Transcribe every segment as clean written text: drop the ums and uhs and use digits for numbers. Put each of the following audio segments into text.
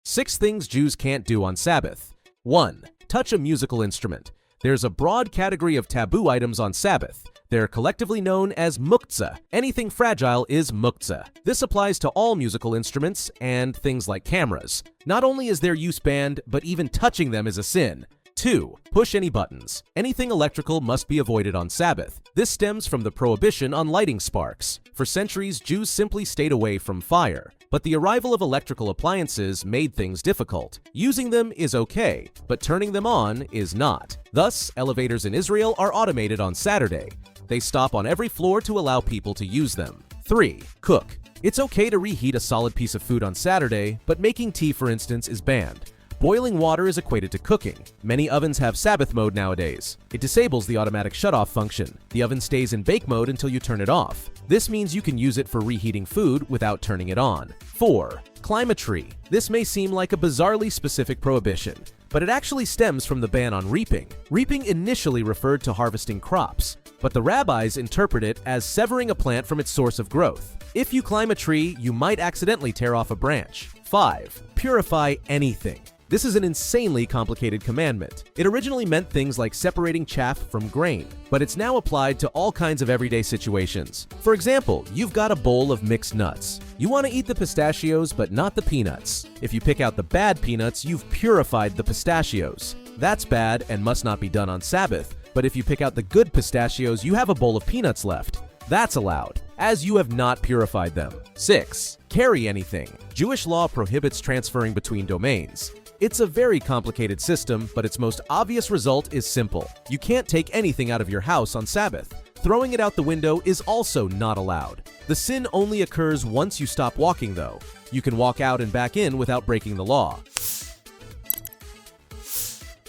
6 things Jews can't do on Sabbath. 1. Touch a musical instrument. There's a broad category of taboo items on Sabbath. They're collectively known as muktzah. Anything fragile is muktzah. This applies to all musical instruments and things like cameras. Not only is their use banned, but even touching them is a sin. 2. Push any buttons. Anything electrical must be avoided on Sabbath. This stems from the prohibition on lighting sparks. For centuries, Jews simply stayed away from fire. But the arrival of electrical appliances made things difficult. Using them is okay, but turning them on is not. Thus, elevators in Israel are automated on Saturday. They stop on every floor to allow people to use them. 3. Cook. It's okay to reheat a solid piece of food on Saturday, but making tea, for instance, is banned. Boiling water is equated to cooking. Many ovens have Sabbath mode nowadays. It disables the automatic shutoff function. The oven stays in bake mode until you turn it off. This means you can use it for reheating food without turning it on. 4. Climb a tree. This may seem like a bizarrely specific prohibition, but it actually stems from the ban on reaping. Reaping initially referred to harvesting crops, but the rabbis interpret it as severing a plant from its source of growth. If you climb a tree, you might accidentally tear off a branch. 5. Purify anything. This is an insanely complicated commandment. It originally meant things like separating chaff from grain, but it's now applied to all kinds of everyday situations. For example, you've got a bowl of mixed nuts. You want to eat the pistachios, but not the peanuts. If you pick out the bad peanuts, you've purified the pistachios. That's bad and must not be done on Sabbath, but if you pick out the good pistachios, you have a bowl of peanuts left. That's allowed, as you have not purified them. 6. Carry anything. Jewish law prohibits transferring between domains. It's a very complicated system, but its most obvious result is simple. You can't take anything out of your house on Sabbath. Throwing it out the window is also not allowed. The sin only occurs once you stop walking, though. You can walk out and back in without breaking the law.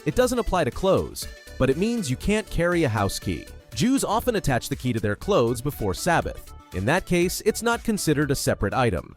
It doesn't apply to clothes, but it means you can't carry a house key. Jews often attach the key to their clothes before Sabbath. In that case, it's not considered a separate item.